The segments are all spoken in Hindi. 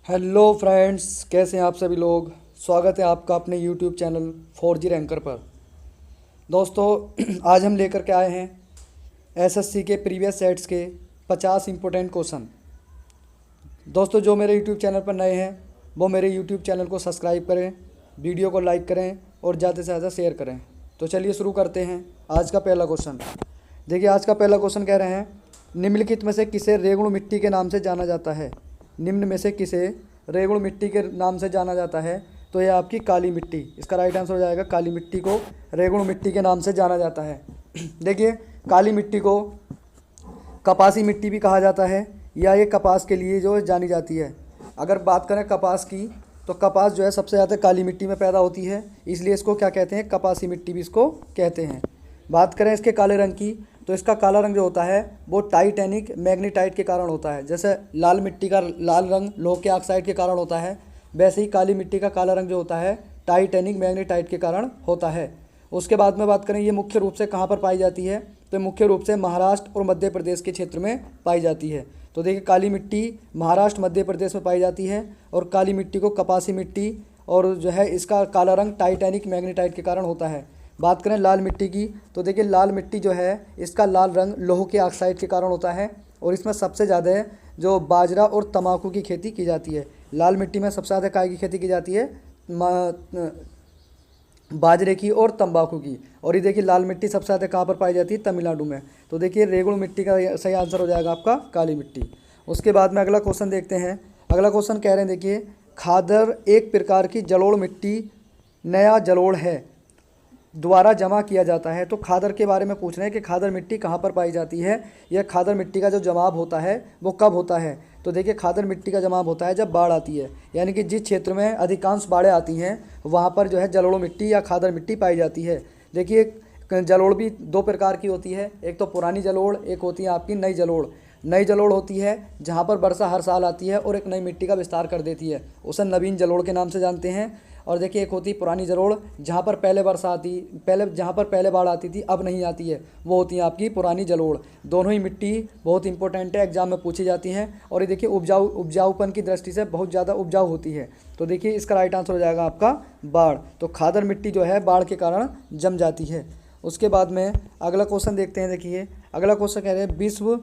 हेलो फ्रेंड्स, कैसे हैं आप सभी लोग। स्वागत है आपका अपने यूट्यूब चैनल 4G रैंकर पर। दोस्तों आज हम लेकर के आए हैं एसएससी के प्रीवियस सेट्स के 50 इम्पोर्टेंट क्वेश्चन। दोस्तों जो मेरे यूट्यूब चैनल पर नए हैं वो मेरे यूट्यूब चैनल को सब्सक्राइब करें, वीडियो को लाइक करें और ज़्यादा से ज़्यादा शेयर करें। तो चलिए शुरू करते हैं आज का पहला क्वेश्चन। देखिए आज का पहला क्वेश्चन कह रहे हैं, निम्नलिखित में से किसे रेगुण मिट्टी के नाम से जाना जाता है। निम्न में से किसे रेगुण मिट्टी के नाम से जाना जाता है। तो ये आपकी काली मिट्टी, इसका राइट आंसर हो जाएगा। काली मिट्टी को रेगुण मिट्टी के नाम से जाना जाता है। देखिए काली मिट्टी को कपासी मिट्टी भी कहा जाता है, या ये कपास के लिए जो जानी जाती है। अगर बात करें कपास की तो कपास जो है सबसे ज़्यादा काली मिट्टी में पैदा होती है, इसलिए इसको क्या कहते हैं, कपासी मिट्टी भी इसको कहते हैं। बात करें इसके काले रंग की तो इसका काला रंग जो होता है वो टाइटैनिक मैग्नीटाइट के कारण होता है। जैसे लाल मिट्टी का लाल रंग लोह के ऑक्साइड के कारण होता है, वैसे ही काली मिट्टी का काला रंग जो होता है टाइटैनिक मैग्नीटाइट के कारण होता है। उसके बाद में बात करें ये मुख्य रूप से कहाँ पर पाई जाती है, तो मुख्य रूप से महाराष्ट्र और मध्य प्रदेश के क्षेत्र में पाई जाती है। तो देखिए काली मिट्टी महाराष्ट्र मध्य प्रदेश में पाई जाती है, और काली मिट्टी को कपासी मिट्टी और जो है इसका काला रंग टाइटैनिक मैग्नीटाइट के कारण होता है। बात करें लाल मिट्टी की तो देखिए लाल मिट्टी जो है इसका लाल रंग लोह के ऑक्साइड के कारण होता है, और इसमें सबसे ज़्यादा जो बाजरा और तंबाकू की खेती की जाती है। लाल मिट्टी में सबसे ज़्यादा काय की खेती की जाती है, बाजरे की और तंबाकू की। और ये देखिए लाल मिट्टी सबसे ज़्यादा कहाँ पर पाई जाती है, तमिलनाडु में। तो देखिए रेगुण मिट्टी का सही आंसर हो जाएगा आपका काली मिट्टी। उसके बाद में अगला क्वेश्चन देखते हैं। अगला क्वेश्चन कह रहे हैं, देखिए खादर एक प्रकार की जलोढ़ मिट्टी नया जलोढ़ है द्वारा जमा किया जाता है। तो खादर के बारे में पूछ रहे हैं कि खादर मिट्टी कहाँ पर पाई जाती है, यह खादर मिट्टी का जो जमाव होता है वो कब होता है। तो देखिए खादर मिट्टी का जमाव होता है जब बाढ़ आती है, यानी कि जिस क्षेत्र में अधिकांश बाढ़ें आती हैं वहाँ पर जो है जलोढ़ मिट्टी या खादर मिट्टी पाई जाती है। देखिए जलोढ़ भी दो प्रकार की होती है, एक तो पुरानी जलोढ़, एक होती है आपकी नई जलोढ़। नई जलोढ़ होती है जहाँ पर वर्षा हर साल आती है और एक नई मिट्टी का विस्तार कर देती है, उसे नवीन जलोढ़ के नाम से जानते हैं। और देखिए एक होती है पुरानी जलोढ़, जहाँ पर पहले वर्षा आती जहाँ पर पहले बाढ़ आती थी अब नहीं आती है, वो होती है आपकी पुरानी जलोढ़। दोनों ही मिट्टी बहुत इंपॉर्टेंट है, एग्जाम में पूछी जाती हैं। और ये देखिए उपजाऊपन की दृष्टि से बहुत ज़्यादा उपजाऊ होती है। तो देखिए इसका राइट आंसर हो जाएगा आपका बाढ़। तो खादर मिट्टी जो है बाढ़ के कारण जम जाती है। उसके बाद में अगला क्वेश्चन देखते हैं। देखिए अगला क्वेश्चन कह रहे हैं, विश्व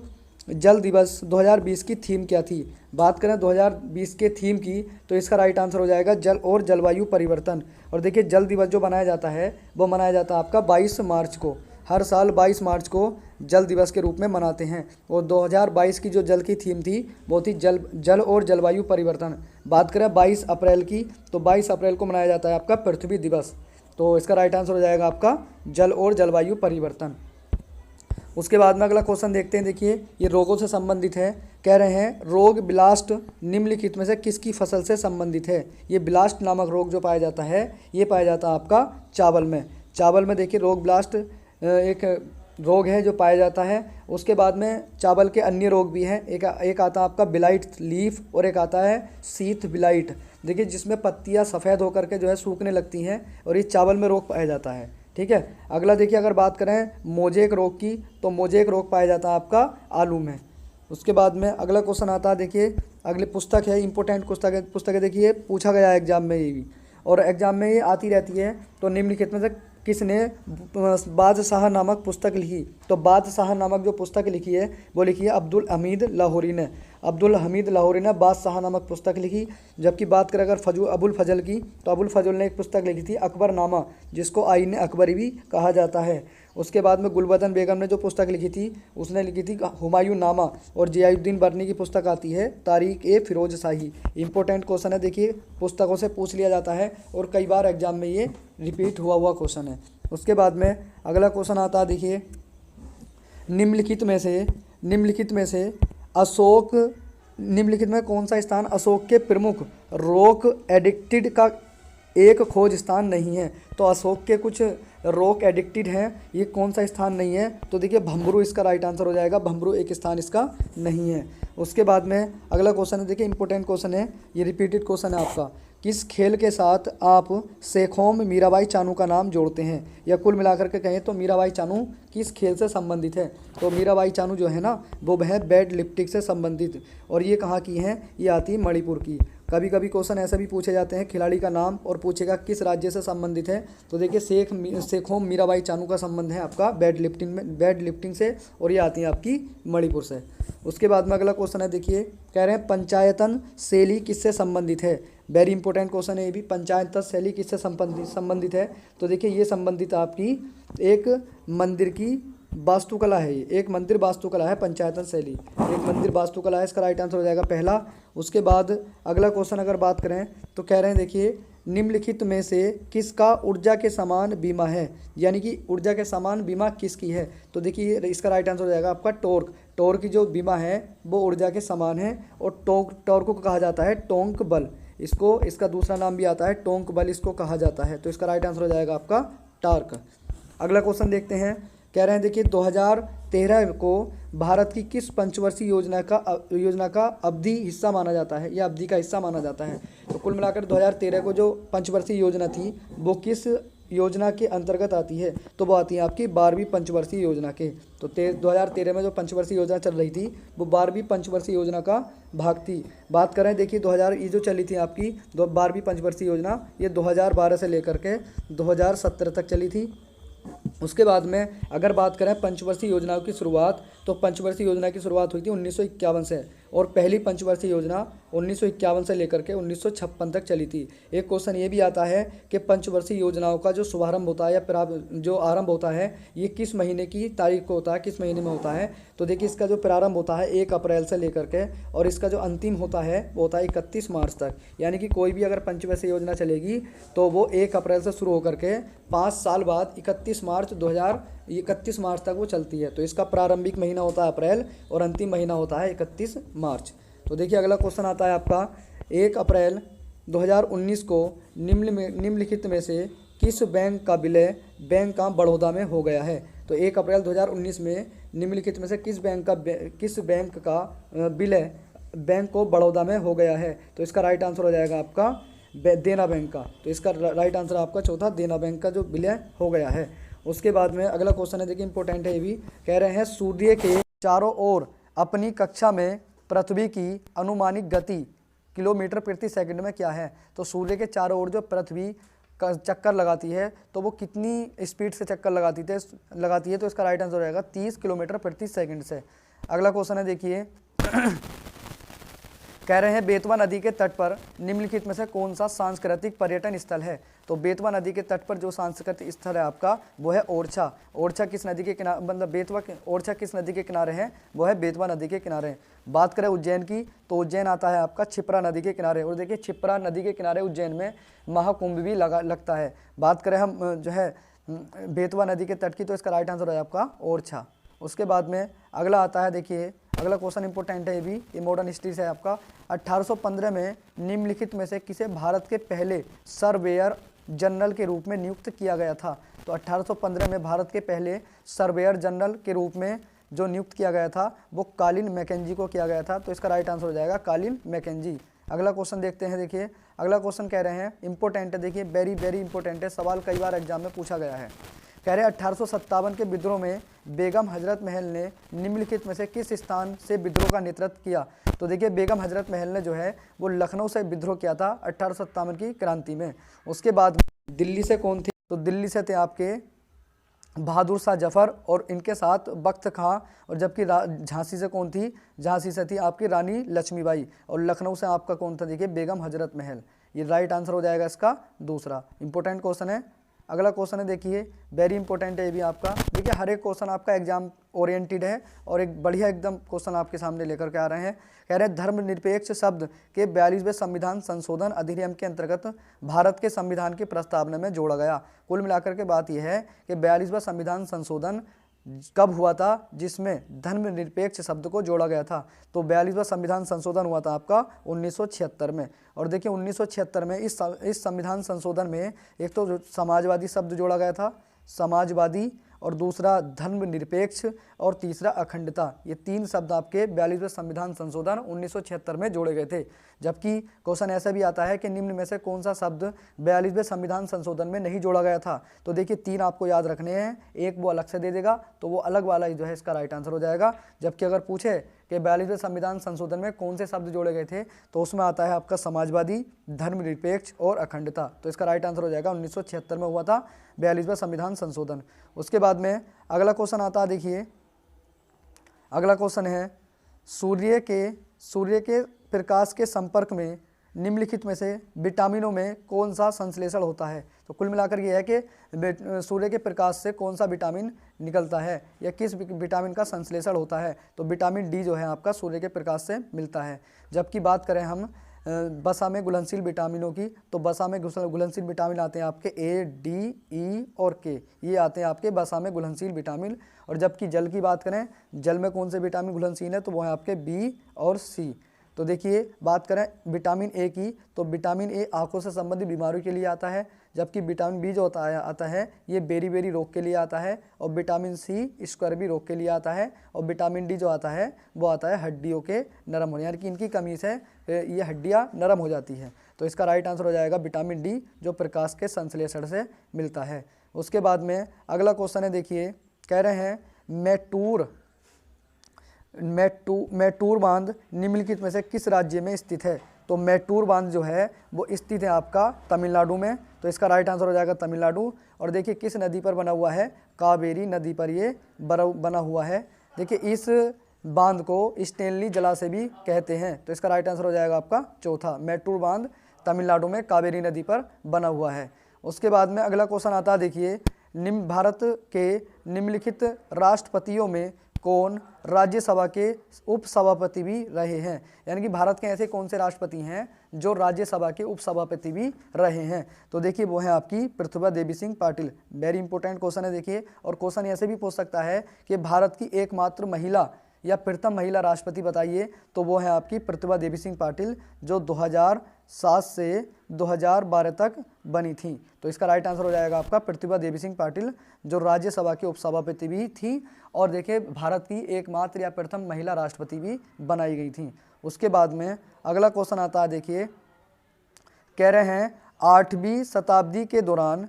जल दिवस 2020 की थीम क्या थी। बात करें 2020 के थीम की तो इसका राइट आंसर हो जाएगा जल और जलवायु परिवर्तन। और देखिए जल दिवस जो मनाया जाता है वो मनाया जाता है आपका 22 मार्च को। हर साल 22 मार्च को जल दिवस के रूप में मनाते हैं। और 2022 की जो जल की थीम थी वो थी जल और जलवायु परिवर्तन। बात करें 22 अप्रैल की तो 22 अप्रैल को मनाया जाता है आपका पृथ्वी दिवस। तो इसका राइट आंसर हो जाएगा आपका जल और जलवायु परिवर्तन। उसके बाद में अगला क्वेश्चन देखते हैं। देखिए ये रोगों से संबंधित है। कह रहे हैं रोग ब्लास्ट निम्नलिखित में से किसकी फसल से संबंधित है। ये ब्लास्ट नामक रोग जो पाया जाता है ये पाया जाता है आपका चावल में। चावल में देखिए रोग ब्लास्ट एक रोग है जो पाया जाता है। उसके बाद में चावल के अन्य रोग भी हैं। एक आता है आपका बिलाइट लीफ और एक आता है शीथ बिलाइट। देखिए जिसमें पत्तियाँ सफ़ेद होकर के जो है सूखने लगती हैं, और ये चावल में रोग पाया जाता है। ठीक है। अगला देखिए अगर बात करें मोजेक रोग की तो मोजेक रोग पाया जाता है आपका आलू में। उसके बाद में अगला क्वेश्चन आता है। देखिए अगली पुस्तक है, इंपॉर्टेंट पुस्तक है। देखिए पूछा गया है एग्जाम में ये भी, और एग्जाम में ये आती रहती है। तो निम्नलिखित में से किसने बादशाह नामक पुस्तक लिखी। तो बादशाह नामक जो पुस्तक लिखी है वो लिखी है अब्दुल हमीद लाहौरी ने। अब्दुल हमीद लाहौरी ने बादशाह नामक पुस्तक लिखी। जबकि बात करें अगर अबुल फजल की तो अबुल फजल ने एक पुस्तक लिखी थी अकबरनामा, जिसको आईन अकबरी भी कहा जाता है। उसके बाद में गुलबदन बेगम ने जो पुस्तक लिखी थी उसने लिखी थी हुमायूं नामा। और जियाउद्दीन बर्नी की पुस्तक आती है तारीख ए फिरोज शाही। इंपॉर्टेंट क्वेश्चन है, देखिए पुस्तकों से पूछ लिया जाता है और कई बार एग्जाम में ये रिपीट हुआ क्वेश्चन है। उसके बाद में अगला क्वेश्चन आता है। देखिए निम्नलिखित में से अशोक निम्नलिखित में कौन सा स्थान अशोक के प्रमुख रॉक एडिक्टेड का एक खोज स्थान नहीं है। तो अशोक के कुछ रॉक एडिक्टेड हैं, ये कौन सा स्थान नहीं है। तो देखिए भंबरू इसका राइट आंसर हो जाएगा। भंबरू एक स्थान इसका नहीं है। उसके बाद में अगला क्वेश्चन है। देखिए इंपॉर्टेंट क्वेश्चन है, ये रिपीटेड क्वेश्चन है आपका। किस खेल के साथ आप शेखोम मीराबाई चानू का नाम जोड़ते हैं, या कुल मिलाकर के कहें तो मीराबाई चानू किस खेल से संबंधित है। तो मीराबाई चानू जो है ना वो है वेट लिफ्टिंग से संबंधित, और ये कहाँ की हैं, ये आती है मणिपुर की। कभी कभी क्वेश्चन ऐसे भी पूछे जाते हैं, खिलाड़ी का नाम और पूछेगा किस राज्य से संबंधित है। तो देखिए शेखोम मीराबाई चानू का संबंध है आपका वेट लिफ्टिंग से, और ये आती है आपकी मणिपुर से। उसके बाद में अगला क्वेश्चन है, देखिए कह रहे हैं पंचायतन शैली किससे संबंधित है। वेरी इंपॉर्टेंट क्वेश्चन है ये भी, पंचायतन शैली किससे संबंधित है। तो देखिए ये संबंधित आपकी एक मंदिर की वास्तुकला है, ये एक मंदिर वास्तुकला है पंचायतन शैली, एक मंदिर वास्तुकला है, इसका राइट आंसर हो जाएगा पहला। उसके बाद अगला क्वेश्चन अगर बात करें तो कह रहे हैं देखिए निम्नलिखित में से किसका ऊर्जा के समान बीमा है, यानी कि ऊर्जा के समान बीमा किसकी है। तो देखिए इसका राइट आंसर हो जाएगा आपका टॉर्क। टॉर्क की जो बीमा है वो ऊर्जा के समान है, और टॉर्क को कहा जाता है टोंक बल, इसको इसका दूसरा नाम भी आता है टोंक बल, इसको कहा जाता है। तो इसका राइट आंसर हो जाएगा आपका टार्क। अगला क्वेश्चन देखते हैं, कह रहे हैं देखिए 2013 को भारत की किस पंचवर्षीय योजना का अवधि हिस्सा माना जाता है, या अवधि का हिस्सा माना जाता है। तो कुल मिलाकर 2013 को जो पंचवर्षीय योजना थी वो किस योजना के अंतर्गत आती है। तो वो आती है आपकी 12वीं पंचवर्षीय योजना के। तो 2013 में जो पंचवर्षीय योजना चल रही थी वो 12वीं पंचवर्षीय योजना का भाग थी। बात करें देखिए 2000 ये जो चली थी आपकी 12वीं पंचवर्षीय योजना, ये 2012 से लेकर के 2017 तक चली थी। उसके बाद में अगर बात करें पंचवर्षीय योजनाओं की शुरुआत, तो पंचवर्षीय योजना की शुरुआत हुई थी 1951 से, और पहली पंचवर्षीय योजना 1951 से लेकर के 1956 तक चली थी। एक क्वेश्चन ये भी आता है कि पंचवर्षीय योजनाओं का जो शुभारंभ होता है या जो आरंभ होता है ये किस महीने की तारीख को होता है, किस महीने में होता है। तो देखिए इसका जो प्रारंभ होता है 1 अप्रैल से लेकर के, और इसका जो अंतिम होता है वो होता है 31 मार्च तक। यानी कि कोई भी अगर पंचवर्षीय योजना चलेगी तो वो 1 अप्रैल से शुरू होकर के 5 साल बाद 31 मार्च तक वो चलती है। तो इसका प्रारंभिक महीना होता है अप्रैल और अंतिम महीना होता है 31 मार्च। तो देखिए अगला क्वेश्चन आता है आपका 1 अप्रैल 2019 को निम्नलिखित में से किस बैंक का विलय बैंक ऑफ बड़ौदा में हो गया है। तो 1 अप्रैल 2019 में निम्नलिखित में से किस बैंक का विलय बैंक ऑफ बड़ौदा में हो गया है। तो इसका राइट आंसर हो जाएगा आपका देना बैंक का। तो इसका राइट आंसर आपका चौथा देना बैंक का जो विलय हो गया है। उसके बाद में अगला क्वेश्चन है देखिए इंपॉर्टेंट है ये भी, कह रहे हैं सूर्य के चारों ओर अपनी कक्षा में पृथ्वी की अनुमानित गति किलोमीटर प्रति सेकंड में क्या है। तो सूर्य के चारों ओर जो पृथ्वी का चक्कर लगाती है तो वो कितनी स्पीड से चक्कर लगाती है। तो इसका राइट आंसर हो जाएगा 30 किलोमीटर प्रति सेकंड से। अगला क्वेश्चन है देखिए कह रहे हैं बेतवा नदी के तट पर निम्नलिखित में से कौन सा सांस्कृतिक पर्यटन स्थल है। तो बेतवा नदी के तट पर जो सांस्कृतिक स्थल है आपका वो है ओरछा। ओरछा किस नदी के किनारे, मतलब ओरछा किस नदी के किनारे है, वो है बेतवा नदी के किनारे। बात करें उज्जैन की, तो उज्जैन आता है आपका क्षिप्रा नदी के किनारे, और देखिए क्षिप्रा नदी के किनारे उज्जैन में महाकुंभ भी लगता है। बात करें हम जो है बेतवा नदी के तट की, तो इसका राइट आंसर है आपका ओरछा। उसके बाद में अगला आता है देखिए, अगला क्वेश्चन इंपॉर्टेंट है ये मॉडर्न हिस्ट्री से आपका। 1815 में निम्नलिखित में से किसे भारत के पहले सर्वेयर जनरल के रूप में नियुक्त किया गया था। तो 1815 में भारत के पहले सर्वेयर जनरल के रूप में जो नियुक्त किया गया था वो कालिन मैकेंजी को किया गया था। तो इसका राइट आंसर हो जाएगा कालिन मैकेंजी। अगला क्वेश्चन देखते हैं देखिए, अगला क्वेश्चन कह रहे हैं इंपॉर्टेंट है देखिए, वेरी वेरी इंपॉर्टेंट है, सवाल कई बार एग्जाम में पूछा गया है। कह रहे 1857 के विद्रोह में बेगम हजरत महल ने निम्नलिखित में से किस स्थान से विद्रोह का नेतृत्व किया। तो देखिए बेगम हजरत महल ने जो है वो लखनऊ से विद्रोह किया था 1857 की क्रांति में। उसके बाद दिल्ली से कौन थे, तो दिल्ली से थे आपके बहादुर शाह जफर और इनके साथ बख्त खां, और जबकि झांसी से कौन थी, झांसी से थी आपकी रानी लक्ष्मीबाई, और लखनऊ से आपका कौन था देखिए बेगम हजरत महल। ये राइट आंसर हो जाएगा इसका दूसरा। इंपॉर्टेंट क्वेश्चन है। अगला क्वेश्चन है देखिए, वेरी इंपॉर्टेंट है ये भी आपका। देखिए हर एक क्वेश्चन आपका एग्जाम ओरिएंटेड है और एक बढ़िया एकदम क्वेश्चन आपके सामने लेकर के आ रहे हैं। कह रहे हैं धर्मनिरपेक्ष शब्द के 42वें संविधान संशोधन अधिनियम के अंतर्गत भारत के संविधान की प्रस्तावना में जोड़ा गया। कुल मिलाकर के बात यह है कि 42वां संविधान संशोधन कब हुआ था, जिसमें धर्मनिरपेक्ष शब्द को जोड़ा गया था। तो 42वां संविधान संशोधन हुआ था आपका 1976 में। और देखिए 1976 में इस संविधान संशोधन में एक तो समाजवादी शब्द जोड़ा गया था, समाजवादी, और दूसरा धर्मनिरपेक्ष, और तीसरा अखंडता। ये 3 शब्द आपके 42वें संविधान संशोधन 1976 में जोड़े गए थे। जबकि क्वेश्चन ऐसा भी आता है कि निम्न में से कौन सा शब्द 42वें संविधान संशोधन में नहीं जोड़ा गया था। तो देखिए 3 आपको याद रखने हैं, एक वो अलग से दे देगा तो वो अलग वाला ही जो है इसका राइट आंसर हो जाएगा। जबकि अगर पूछे कि 42वें संविधान संशोधन में कौन से शब्द जोड़े गए थे, तो उसमें आता है आपका समाजवादी, धर्मनिरपेक्ष और अखंडता। तो इसका राइट आंसर हो जाएगा 1976 में हुआ था 42वां संविधान संशोधन। उसके बाद में अगला क्वेश्चन आता है, देखिए अगला क्वेश्चन है सूर्य के प्रकाश के संपर्क में निम्नलिखित में से विटामिनों में कौन सा संश्लेषण होता है। तो कुल मिलाकर ये है कि सूर्य के प्रकाश से कौन सा विटामिन निकलता है या किस विटामिन का संश्लेषण होता है, तो विटामिन डी जो है आपका सूर्य के प्रकाश से मिलता है। जबकि बात करें हम वसा में घुलनशील विटामिनों की, तो वसा में घुलनशील विटामिन आते हैं आपके ए, डी, ई और के, ये आते हैं आपके वसा में घुलनशील विटामिन। और जबकि जल की बात करें, जल में कौन से विटामिन घुलनशील है, तो वो है आपके बी और सी। तो देखिए बात करें विटामिन ए की, तो विटामिन ए आंखों से संबंधित बीमारियों के लिए आता है, जबकि विटामिन बी जो आता है ये बेरी रोग के लिए आता है, और विटामिन सी स्क्वायरबी रोग के लिए आता है, और विटामिन डी जो आता है वो आता है हड्डियों के नरम होने, यानी कि इनकी कमी से ये हड्डियाँ नरम हो जाती हैं। तो इसका राइट आंसर हो जाएगा विटामिन डी, जो प्रकाश के संश्लेषण से मिलता है। उसके बाद में अगला क्वेश्चन है, देखिए कह रहे हैं मैटूर बांध निम्नलिखित में से किस राज्य में स्थित है। तो मैटूर बांध जो है वो स्थित है आपका तमिलनाडु में। तो इसका राइट आंसर हो जाएगा तमिलनाडु। और देखिए किस नदी पर बना हुआ है, कावेरी नदी पर ये बना हुआ है। देखिए इस बांध को स्टेनली जलाशय भी कहते हैं। तो इसका राइट आंसर हो जाएगा आपका चौथा, मैटूर बांध तमिलनाडु में कावेरी नदी पर बना हुआ है। उसके बाद में अगला क्वेश्चन आता है, देखिए भारत के निम्नलिखित राष्ट्रपतियों में कौन राज्यसभा के उपसभापति भी रहे हैं, यानी कि भारत के ऐसे कौन से राष्ट्रपति हैं जो राज्यसभा के उपसभापति भी रहे हैं। तो देखिए वो है आपकी Pratibha Devi Singh Patil. Very important question है देखिए। और क्वेश्चन ऐसे भी पूछ सकता है कि भारत की एकमात्र महिला या प्रथम महिला राष्ट्रपति बताइए, तो वो है आपकी प्रतिभा देवी सिंह पाटिल, जो 2007 से 2012 तक बनी थी। तो इसका राइट आंसर हो जाएगा आपका प्रतिभा देवी सिंह पाटिल, जो राज्यसभा के उपसभापति भी थी, और देखिए भारत की एकमात्र या प्रथम महिला राष्ट्रपति भी बनाई गई थी। उसके बाद में अगला क्वेश्चन आता है, देखिए कह रहे हैं 8वीं शताब्दी के दौरान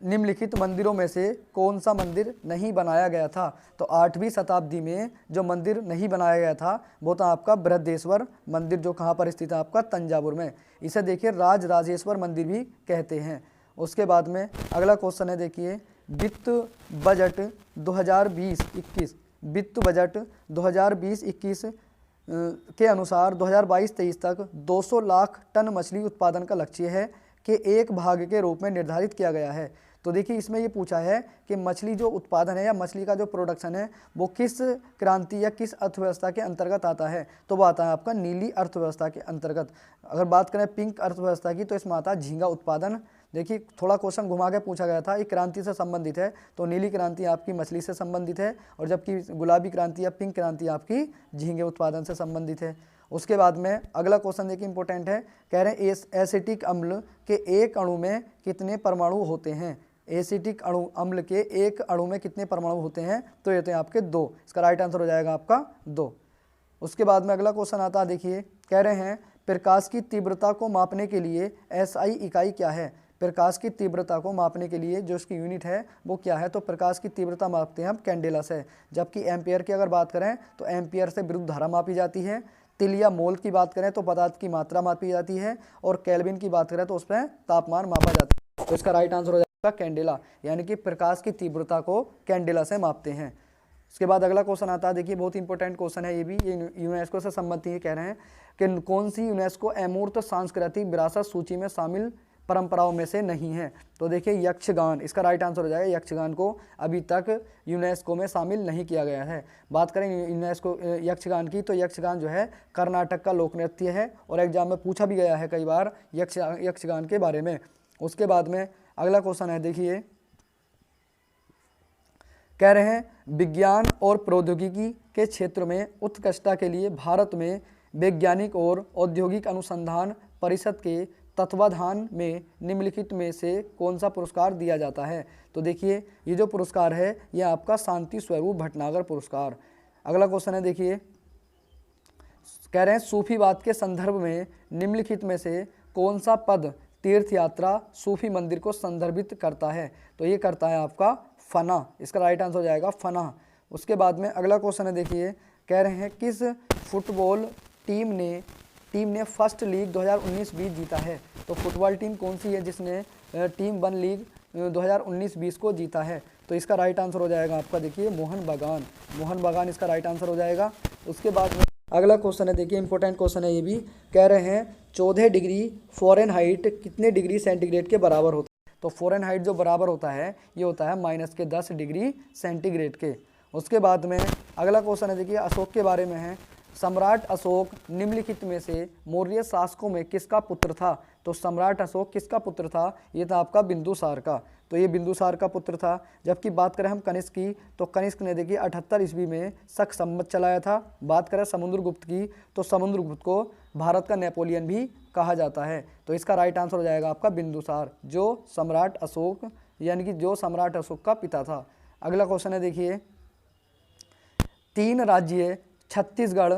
निम्नलिखित मंदिरों में से कौन सा मंदिर नहीं बनाया गया था। तो 8वीं शताब्दी में जो मंदिर नहीं बनाया गया था वो था आपका बृहदेश्वर मंदिर, जो कहाँ पर स्थित है आपका तंजावुर में। इसे देखिए राजराजेश्वर मंदिर भी कहते हैं। उसके बाद में अगला क्वेश्चन है, देखिए वित्त बजट 2020-21 वित्त बजट 2020-21 के अनुसार 2022-23 तक 200 लाख टन मछली उत्पादन का लक्ष्य है कि एक भाग के रूप में निर्धारित किया गया है। तो देखिए इसमें ये पूछा है कि मछली जो उत्पादन है या मछली का जो प्रोडक्शन है वो किस क्रांति या किस अर्थव्यवस्था के अंतर्गत आता है, तो वो आता है आपका नीली अर्थव्यवस्था के अंतर्गत। अगर बात करें पिंक अर्थव्यवस्था की, तो इसमें आता है झींगा उत्पादन। देखिए थोड़ा क्वेश्चन घुमा के पूछा गया था, एक क्रांति से संबंधित है, तो नीली क्रांति आपकी मछली से संबंधित है, और जबकि गुलाबी क्रांति या पिंक क्रांति आपकी झींगे उत्पादन से संबंधित है। उसके बाद में अगला क्वेश्चन देखिए इंपॉर्टेंट है, कह रहे हैं एसिटिक अम्ल के एक अणु में कितने परमाणु होते हैं। एसिटिक अम्ल के एक अणु में कितने परमाणु होते हैं, तो ये तो आपके 2। इसका राइट आंसर हो जाएगा आपका 2। उसके बाद में अगला क्वेश्चन आता है, देखिए कह रहे हैं प्रकाश की तीव्रता को मापने के लिए एसआई इकाई क्या है। प्रकाश की तीव्रता को मापने के लिए जो उसकी यूनिट है वो क्या है, तो प्रकाश की तीव्रता मापते हैं हम कैंडेला से। जबकि एम्पियर की अगर बात करें तो एम्पियर से विद्युत धारा मापी जाती है। तिल या मोल की बात करें तो पदार्थ की मात्रा मापी जाती है, और केल्विन की बात करें तो उस पर तापमान मापा जाता है। तो इसका राइट आंसर हो जाएगा कैंडेला, यानी कि प्रकाश की तीव्रता को कैंडेला से मापते हैं। उसके बाद अगला क्वेश्चन आता है, देखिए बहुत इंपॉर्टेंट क्वेश्चन है ये भी, ये यूनेस्को से संबंधित ये कह रहे हैं कि कौन सी यूनेस्को अमूर्त सांस्कृतिक विरासत सूची में शामिल परंपराओं में से नहीं है। तो देखिए यक्षगान, इसका राइट आंसर हो जाएगा यक्षगान को अभी तक यूनेस्को में शामिल नहीं किया गया है। बात करें यूनेस्को यक्षगान की, तो यक्षगान जो है कर्नाटक का लोक नृत्य है, और एग्जाम में पूछा भी गया है कई बार यक्षगान के बारे में। उसके बाद में अगला क्वेश्चन है, देखिए कह रहे हैं विज्ञान और प्रौद्योगिकी के क्षेत्र में उत्कृष्टता के लिए भारत में वैज्ञानिक और औद्योगिक अनुसंधान परिषद के तत्वाधान में निम्नलिखित में से कौन सा पुरस्कार दिया जाता है। तो देखिए ये जो पुरस्कार है ये आपका शांति स्वरूप भटनागर पुरस्कार। अगला क्वेश्चन है, देखिए कह रहे हैं सूफीवाद के संदर्भ में निम्नलिखित में से कौन सा पद तीर्थ यात्रा सूफी मंदिर को संदर्भित करता है। तो ये करता है आपका फना। इसका राइट आंसर हो जाएगा फना। उसके बाद में अगला क्वेश्चन है, देखिए कह रहे हैं किस फुटबॉल टीम ने फर्स्ट लीग 2019-20 जीता है। तो फुटबॉल टीम कौन सी है जिसने टीम 1 लीग 2019-20 को जीता है। तो इसका राइट आंसर हो जाएगा आपका देखिए मोहन बागान इसका राइट आंसर हो जाएगा। उसके बाद में अगला क्वेश्चन है, देखिए इंपॉर्टेंट क्वेश्चन है ये भी। कह रहे हैं 14 डिग्री फ़ारेनहाइट कितने डिग्री सेंटीग्रेड के बराबर होता है। तो फ़ारेनहाइट जो बराबर होता है ये होता है -10 डिग्री सेंटीग्रेड के। उसके बाद में अगला क्वेश्चन है, देखिए अशोक के बारे में है। सम्राट अशोक निम्नलिखित में से मौर्य शासकों में किसका पुत्र था। तो सम्राट अशोक किसका पुत्र था, ये था आपका बिंदुसार का। तो ये बिंदुसार का पुत्र था। जबकि बात करें हम कनिष्क की, तो कनिष्क ने देखिए 78 ईस्वी में शक संवत चलाया था। बात करें समुद्रगुप्त की, तो समुद्रगुप्त को भारत का नेपोलियन भी कहा जाता है। तो इसका राइट आंसर हो जाएगा आपका बिंदुसार, जो सम्राट अशोक यानी कि जो सम्राट अशोक का पिता था। अगला क्वेश्चन है, देखिए 3 राज्य छत्तीसगढ़,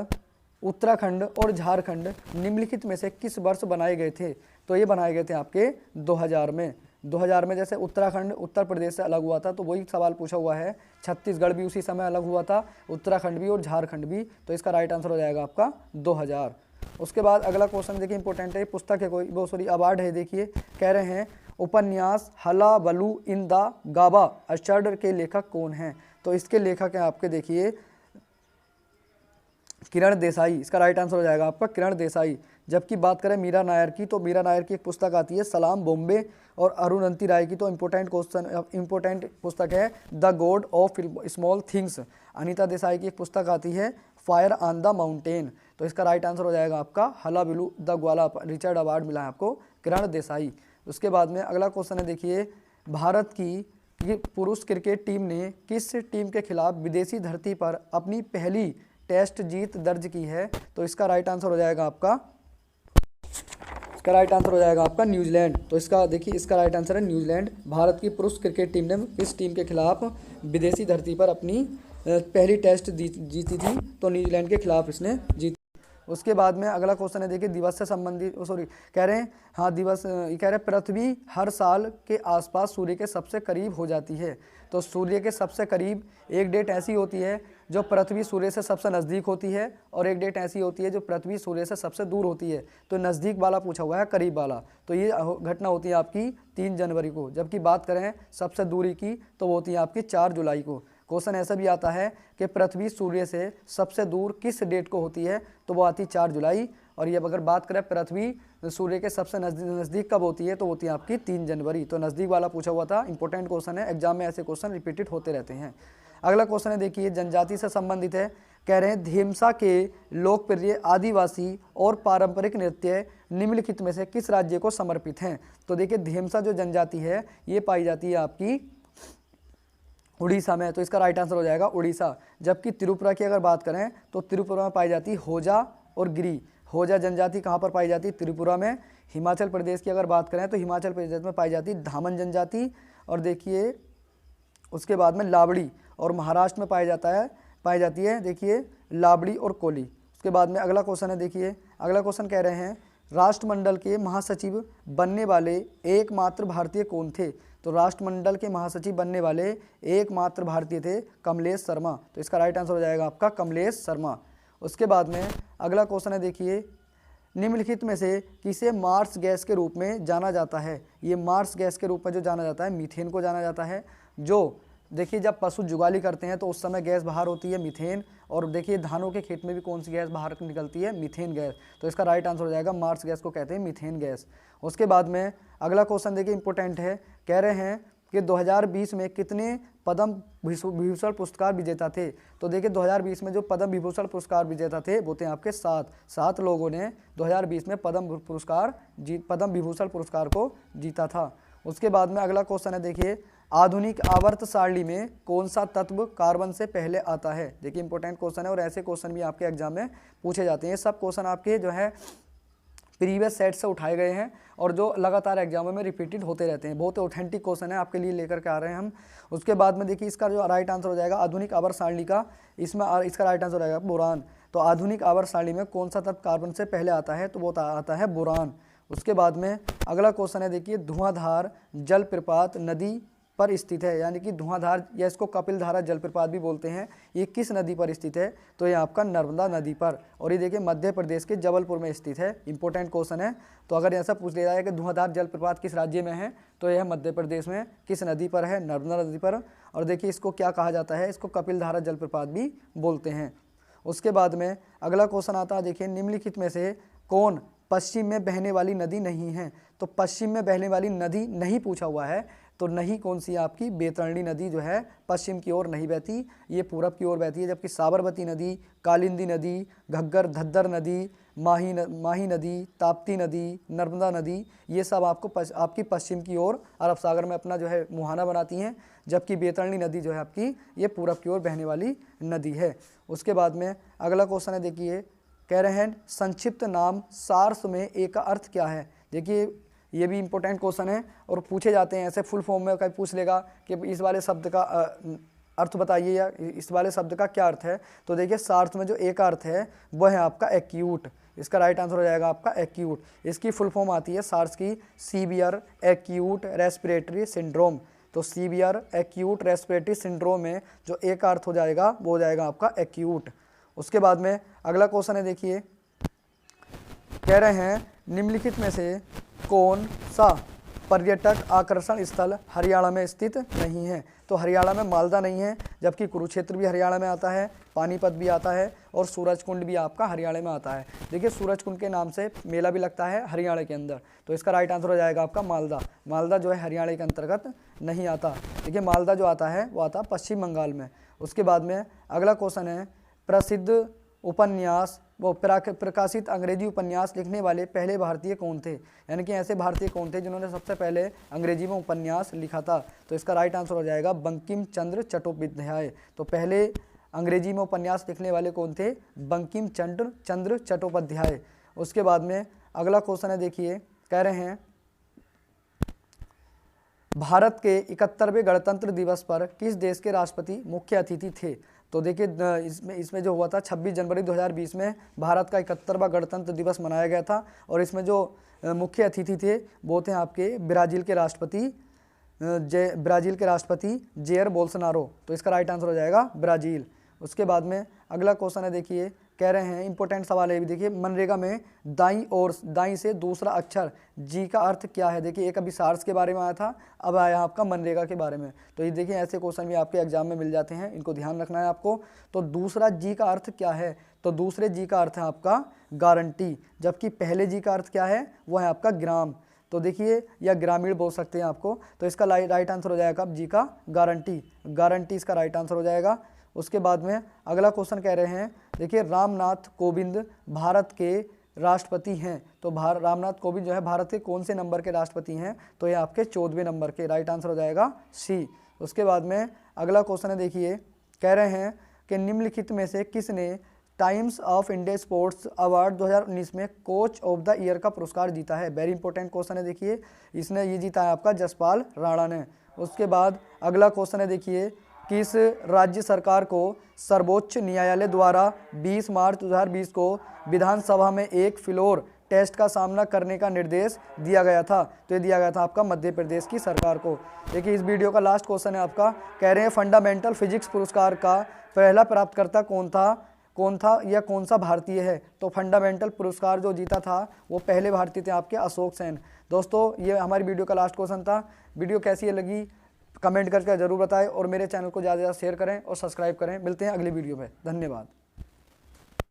उत्तराखंड और झारखंड निम्नलिखित में से किस वर्ष बनाए गए थे। तो ये बनाए गए थे आपके 2000 में। जैसे उत्तराखंड उत्तर प्रदेश से अलग हुआ था, तो वही सवाल पूछा हुआ है। छत्तीसगढ़ भी उसी समय अलग हुआ था, उत्तराखंड भी और झारखंड भी। तो इसका राइट आंसर हो जाएगा आपका 2000। उसके बाद अगला क्वेश्चन देखिए इंपॉर्टेंट है, पुस्तक है कोई, वो सॉरी अवार्ड है। देखिए कह रहे हैं उपन्यास हला बलू इन द गाबा अशर्ड के लेखक कौन हैं। तो इसके लेखक हैं आपके देखिए किरण देसाई। इसका राइट आंसर हो जाएगा आपका किरण देसाई। जबकि बात करें मीरा नायर की, तो मीरा नायर की एक पुस्तक आती है सलाम बॉम्बे, और अरुणंती राय की तो इंपॉर्टेंट पुस्तक है the God of small things. Anita Desai की एक पुस्तक आती है फायर ऑन द माउंटेन। तो इसका राइट आंसर हो जाएगा आपका हला बिलू द ग्वाला, रिचर्ड अवार्ड मिला है आपको किरण देसाई। उसके बाद में अगला क्वेश्चन है, देखिए भारत की ये पुरुष क्रिकेट टीम ने किस टीम के खिलाफ विदेशी धरती पर अपनी पहली टेस्ट जीत दर्ज की है। तो इसका राइट आंसर हो जाएगा आपका न्यूजीलैंड। तो इसका देखिए इसका राइट आंसर है न्यूजीलैंड। भारत की पुरुष क्रिकेट टीम ने इस टीम के खिलाफ विदेशी धरती पर अपनी पहली टेस्ट जीती थी, तो न्यूजीलैंड के खिलाफ इसने जीती। उसके बाद में अगला क्वेश्चन है, देखिए दिवस से संबंधित कह रहे हैं हाँ दिवस ये कह रहे हैं पृथ्वी हर साल के आसपास सूर्य के सबसे करीब हो जाती है। तो सूर्य के सबसे करीब एक डेट ऐसी होती है जो पृथ्वी सूर्य से सबसे नज़दीक होती है, और एक डेट ऐसी होती है जो पृथ्वी सूर्य से सबसे दूर होती है। तो नज़दीक वाला पूछा हुआ है, करीब वाला। तो ये घटना होती है आपकी 3 जनवरी को। जबकि बात करें सबसे दूरी की, तो वो होती है आपकी 4 जुलाई को। क्वेश्चन ऐसा भी आता है कि पृथ्वी सूर्य से सबसे दूर किस डेट को होती है, तो वो आती 4 जुलाई। और ये अगर बात करें पृथ्वी सूर्य के सबसे नज़दीक कब होती है, तो होती है आपकी 3 जनवरी। तो नज़दीक वाला पूछा हुआ था, इंपॉर्टेंट क्वेश्चन है, एग्जाम में ऐसे क्वेश्चन रिपीटेड होते रहते हैं। अगला क्वेश्चन है, देखिए जनजाति से संबंधित है। कह रहे हैं धेमसा के लोकप्रिय आदिवासी और पारंपरिक नृत्य निम्नलिखित में से किस राज्य को समर्पित हैं। तो देखिए धेमसा जो जनजाति है ये पाई जाती है आपकी उड़ीसा में। तो इसका राइट आंसर हो जाएगा उड़ीसा। जबकि त्रिपुरा की अगर बात करें, तो त्रिपुरा में पाई जाती है होजा और गिरी। होजा जनजाति कहाँ पर पाई जाती है, त्रिपुरा में। हिमाचल प्रदेश की अगर बात करें, तो हिमाचल प्रदेश में पाई जाती है धामन जनजाति, और देखिए उसके बाद में लावड़ी। और महाराष्ट्र में पाई जाती है देखिए लावड़ी और कोली। उसके बाद में अगला क्वेश्चन है, देखिए अगला क्वेश्चन कह रहे हैं राष्ट्रमंडल के महासचिव बनने वाले एकमात्र भारतीय कौन थे। तो राष्ट्रमंडल के महासचिव बनने वाले एकमात्र भारतीय थे कमलेश शर्मा। तो इसका राइट आंसर हो जाएगा आपका कमलेश शर्मा। उसके बाद में अगला क्वेश्चन है, देखिए निम्नलिखित में से किसे मार्स गैस के रूप में जाना जाता है। ये मार्स गैस के रूप में जो जाना जाता है, मीथेन को जाना जाता है। जो देखिए जब पशु जुगाली करते हैं तो उस समय गैस बाहर होती है मीथेन। और देखिए धानों के खेत में भी कौन सी गैस बाहर निकलती है, मीथेन गैस। तो इसका राइट आंसर हो जाएगा मार्स गैस को कहते हैं मीथेन गैस। उसके बाद में अगला क्वेश्चन देखिए इंपॉर्टेंट है। कह रहे हैं कि 2020 में कितने पद्म विभूषण पुरस्कार विजेता थे। तो देखिए 2020 में जो पद्म विभूषण पुरस्कार विजेता थे वो थे आपके 7 लोगों ने 2020 में पद्म विभूषण पुरस्कार को जीता था। उसके बाद में अगला क्वेश्चन है, देखिए आधुनिक आवर्त सारणी में कौन सा तत्व कार्बन से पहले आता है। देखिए इंपॉर्टेंट क्वेश्चन है, और ऐसे क्वेश्चन भी आपके एग्जाम में पूछे जाते हैं। सब क्वेश्चन आपके जो है प्रीवियस सेट से उठाए गए हैं, और जो लगातार एग्जामों में रिपीटेड होते रहते हैं। बहुत ऑथेंटिक क्वेश्चन है, आपके लिए लेकर के आ रहे हैं हम। उसके बाद में देखिए इसका जो राइट आंसर हो जाएगा आधुनिक आवर्त सारणी का, इसमें इसका राइट आंसर हो जाएगा बोरान। तो आधुनिक आवर्त सारणी में कौन सा तत्व कार्बन से पहले आता है, तो वो आता है बोरान। उसके बाद में अगला क्वेश्चन है, देखिए धुआंधार जलप्रपात नदी पर स्थित है, यानी कि धुआंधार या इसको कपिलधारा जलप्रपात भी बोलते हैं। ये किस नदी पर स्थित है? तो ये आपका नर्मदा नदी पर। और ये देखिए मध्य प्रदेश के जबलपुर में स्थित है। इंपॉर्टेंट क्वेश्चन है। तो अगर ऐसा पूछ लिया जाए कि धुआंधार जलप्रपात किस राज्य में है, तो यह मध्य प्रदेश में। किस नदी पर है? नर्मदा नदी पर। और देखिए इसको क्या कहा जाता है? इसको कपिलधारा जलप्रपात भी बोलते हैं। उसके बाद में अगला क्वेश्चन आता है, देखिए निम्नलिखित में से कौन पश्चिम में बहने वाली नदी नहीं है? तो पश्चिम में बहने वाली नदी नहीं पूछा हुआ है, तो नहीं कौन सी है आपकी? बैतरणी नदी जो है पश्चिम की ओर नहीं बहती, ये पूरब की ओर बहती है। जबकि साबरमती नदी, कालिंदी नदी, घग्गर धद्दर नदी, माही नदी, ताप्ती नदी, नर्मदा नदी, ये सब आपकी पश्चिम की ओर अरब सागर में अपना जो है मुहाना बनाती हैं। जबकि बैतरणी नदी जो है आपकी ये पूरब की ओर बहने वाली नदी है। उसके बाद में अगला क्वेश्चन है, देखिए कह रहे हैं संक्षिप्त नाम सार्स में ए का अर्थ क्या है? देखिए ये भी इंपॉर्टेंट क्वेश्चन है और पूछे जाते हैं ऐसे फुल फॉर्म में। कहीं पूछ लेगा कि इस वाले शब्द का अर्थ बताइए या इस वाले शब्द का क्या अर्थ है। तो देखिए सार्स में जो ए का अर्थ है वह है आपका एक्यूट। इसका राइट आंसर हो जाएगा आपका एक्यूट। इसकी फुल फॉर्म आती है सार्स की सीवियर एक्यूट रेस्पिरेटरी सिंड्रोम। तो सीवियर एक्यूट रेस्पिरेटरी सिंड्रोम में जो ए का अर्थ हो जाएगा वो हो जाएगा आपका एक्यूट। उसके बाद में अगला क्वेश्चन है, देखिए कह रहे हैं निम्नलिखित में से कौन सा पर्यटक आकर्षण स्थल हरियाणा में स्थित नहीं है? तो हरियाणा में मालदा नहीं है, जबकि कुरुक्षेत्र भी हरियाणा में आता है, पानीपत भी आता है और सूरजकुंड भी आपका हरियाणा में आता है। देखिए सूरजकुंड के नाम से मेला भी लगता है हरियाणा के अंदर। तो इसका राइट आंसर हो जाएगा आपका मालदा। मालदा जो है हरियाणा के अंतर्गत नहीं आता। देखिए मालदा जो आता है वो आता पश्चिम बंगाल में। उसके बाद में अगला क्वेश्चन है प्रसिद्ध उपन्यास वो प्रकाशित अंग्रेजी उपन्यास लिखने वाले पहले भारतीय कौन थे? यानी कि ऐसे भारतीय कौन थे जिन्होंने सबसे पहले अंग्रेजी में उपन्यास लिखा था? तो इसका राइट आंसर हो जाएगा बंकिम चंद्र चट्टोपाध्याय। तो पहले अंग्रेजी में उपन्यास लिखने वाले कौन थे? बंकिम चंद्र चट्टोपाध्याय। उसके बाद में अगला क्वेश्चन है, देखिए कह रहे हैं भारत के 71वें गणतंत्र दिवस पर किस देश के राष्ट्रपति मुख्य अतिथि थे? तो देखिए इसमें जो हुआ था 26 जनवरी 2020 में भारत का 71वां गणतंत्र दिवस मनाया गया था। और इसमें जो मुख्य अतिथि थे वो थे आपके ब्राज़ील के राष्ट्रपति जेयर बोल्सोनारो। तो इसका राइट आंसर हो जाएगा ब्राज़ील। उसके बाद में अगला क्वेश्चन है, देखिए कह रहे हैं इंपॉर्टेंट सवाल है भी। देखिए मनरेगा में दाई से दूसरा अक्षर जी का अर्थ क्या है? देखिए एक अभी सार्स के बारे में आया था, अब आया आपका मनरेगा के बारे में। तो ये देखिए ऐसे क्वेश्चन भी आपके एग्जाम में मिल जाते हैं, इनको ध्यान रखना है आपको। तो दूसरा जी का अर्थ क्या है? तो दूसरे जी का अर्थ है आपका गारंटी। जबकि पहले जी का अर्थ क्या है? वह है आपका ग्राम। तो देखिए या ग्रामीण बोल सकते हैं आपको। तो इसका राइट आंसर हो जाएगा जी का गारंटी इसका राइट आंसर हो जाएगा। उसके बाद में अगला क्वेश्चन कह रहे हैं, देखिए रामनाथ कोविंद भारत के राष्ट्रपति हैं। तो रामनाथ कोविंद जो है भारत के कौन से नंबर के राष्ट्रपति हैं? तो ये आपके 14वें नंबर के। राइट आंसर हो जाएगा सी। उसके बाद में अगला क्वेश्चन है, देखिए कह रहे हैं कि निम्नलिखित में से किसने times of India sports award 2019 में कोच ऑफ द ईयर का पुरस्कार जीता है? वेरी इंपॉर्टेंट क्वेश्चन है। देखिए इसने ये जीता है आपका जसपाल राणा ने। उसके बाद अगला क्वेश्चन है, देखिए किस राज्य सरकार को सर्वोच्च न्यायालय द्वारा 20 मार्च 2020 को विधानसभा में एक फ्लोर टेस्ट का सामना करने का निर्देश दिया गया था? तो ये दिया गया था आपका मध्य प्रदेश की सरकार को। देखिए इस वीडियो का लास्ट क्वेश्चन है आपका, कह रहे हैं फंडामेंटल फिजिक्स पुरस्कार का पहला प्राप्तकर्ता कौन था या कौन सा भारतीय है? तो फंडामेंटल पुरस्कार जो जीता था वो पहले भारतीय थे आपके अशोक सेन। दोस्तों ये हमारी वीडियो का लास्ट क्वेश्चन था। वीडियो कैसी लगी कमेंट करके ज़रूर बताएं और मेरे चैनल को ज़्यादा से ज़्यादा शेयर करें और सब्सक्राइब करें। मिलते हैं अगली वीडियो में। धन्यवाद।